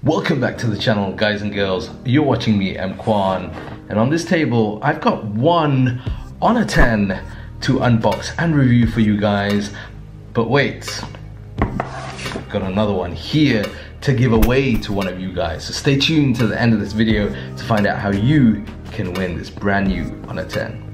Welcome back to the channel, guys and girls. You're watching me, EMKWAN, and on this table I've got one Honor 10 to unbox and review for you guys. But wait, I've got another one here to give away to one of you guys. So stay tuned to the end of this video to find out how you can win this brand new Honor 10.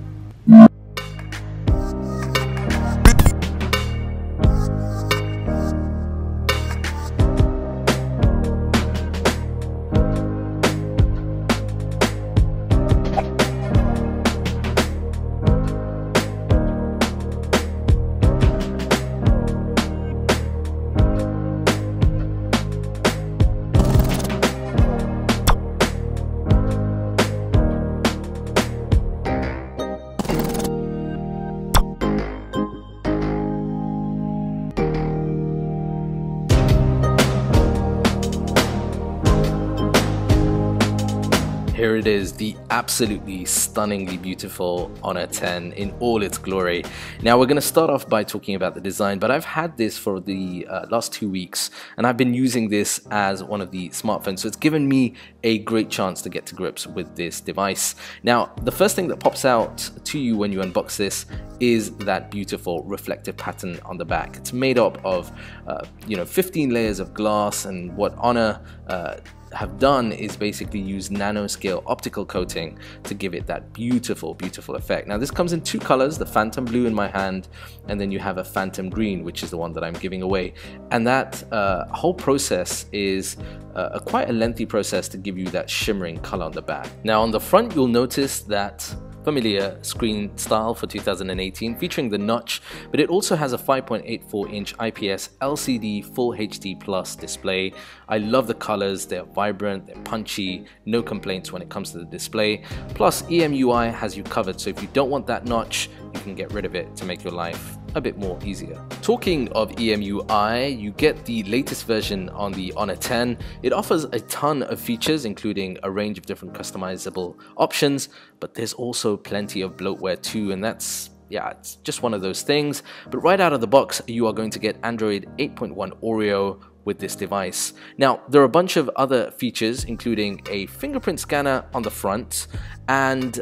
Here it is, the absolutely stunningly beautiful Honor 10 in all its glory. Now we're going to start off by talking about the design, but I've had this for the last 2 weeks and I've been using this as one of the smartphones, so it's given me a great chance to get to grips with this device. Now the first thing that pops out to you when you unbox this is that beautiful reflective pattern on the back. It's made up of 15 layers of glass, and what Honor have done is basically use nanoscale optical coating to give it that beautiful effect. Now this comes in two colors, the phantom blue in my hand, and then you have a phantom green, which is the one that I'm giving away. And that whole process is quite a lengthy process to give you that shimmering color on the back. Now on the front you'll notice that familiar screen style for 2018 featuring the notch, but it also has a 5.84 inch IPS LCD Full HD Plus display. I love the colors, they're vibrant, they're punchy, no complaints when it comes to the display. Plus EMUI has you covered, so if you don't want that notch, you can get rid of it to make your life a bit more easier. Talking of EMUI, you get the latest version on the Honor 10. It offers a ton of features, including a range of different customizable options, but there's also plenty of bloatware too, and it's just one of those things. But right out of the box, you are going to get Android 8.1 Oreo with this device. Now, there are a bunch of other features, including a fingerprint scanner on the front, and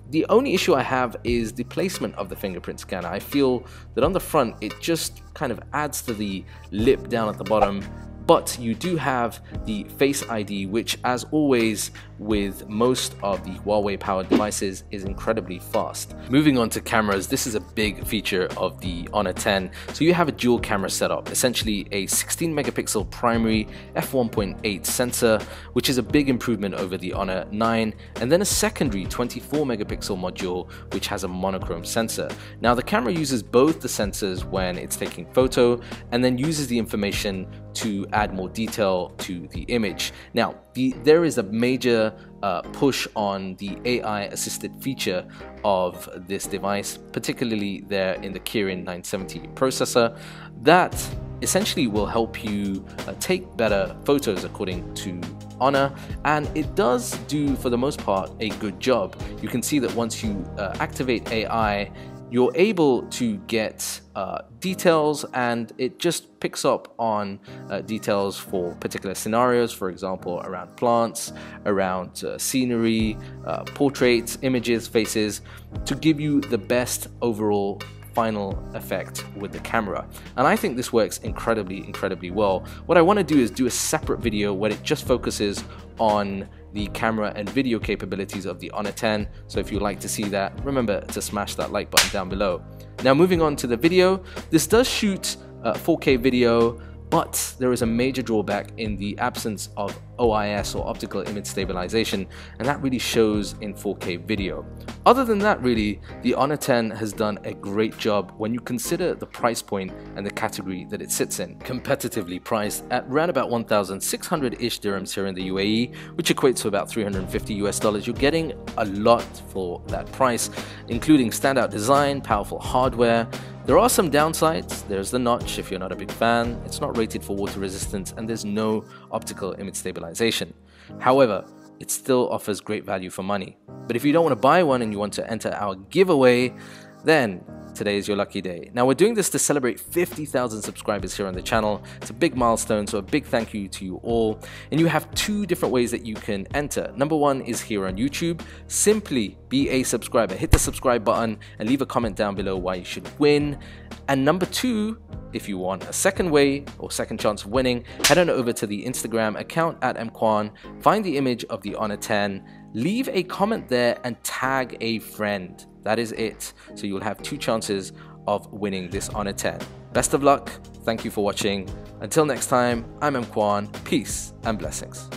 the only issue I have is the placement of the fingerprint scanner. I feel that on the front, it just kind of adds to the lip down at the bottom. But you do have the Face ID, which, as always with most of the Huawei powered devices, is incredibly fast. Moving on to cameras, this is a big feature of the Honor 10. So you have a dual camera setup, essentially a 16 megapixel primary f1.8 sensor, which is a big improvement over the Honor 9, and then a secondary 24 megapixel module, which has a monochrome sensor. Now the camera uses both the sensors when it's taking photo, and then uses the information to add more detail to the image. Now, there is a major push on the AI assisted feature of this device, particularly there in the Kirin 970 processor, that essentially will help you take better photos according to Honor, and it does do, for the most part, a good job. You can see that once you activate AI, you're able to get details, and it just picks up on details for particular scenarios, for example around plants, around scenery, portraits, images, faces, to give you the best overall final effect with the camera. And I think this works incredibly well. What I want to do is do a separate video where it just focuses on the camera and video capabilities of the Honor 10. So if you'd like to see that, remember to smash that like button down below. Now moving on to the video, this does shoot 4K video, but there is a major drawback in the absence of OIS, or optical image stabilization, and that really shows in 4K video. Other than that, really, the Honor 10 has done a great job when you consider the price point and the category that it sits in. Competitively priced at around about 1,600-ish dirhams here in the UAE, which equates to about $350 US. You're getting a lot for that price, including standout design, powerful hardware. There are some downsides. There's the notch if you're not a big fan. It's not rated for water resistance, and there's no optical image stabilization. However, it still offers great value for money. But if you don't want to buy one and you want to enter our giveaway, then today is your lucky day. Now we're doing this to celebrate 50,000 subscribers here on the channel. It's a big milestone, so a big thank you to you all. And you have two different ways that you can enter. Number one is here on YouTube. Simply be a subscriber. Hit the subscribe button and leave a comment down below why you should win. And number two, if you want a second way or second chance of winning, head on over to the Instagram account at EMKWAN, find the image of the Honor 10, leave a comment there and tag a friend. That is it. So you'll have two chances of winning this Honor 10. Best of luck. Thank you for watching. Until next time, I'm EMKWAN. Peace and blessings.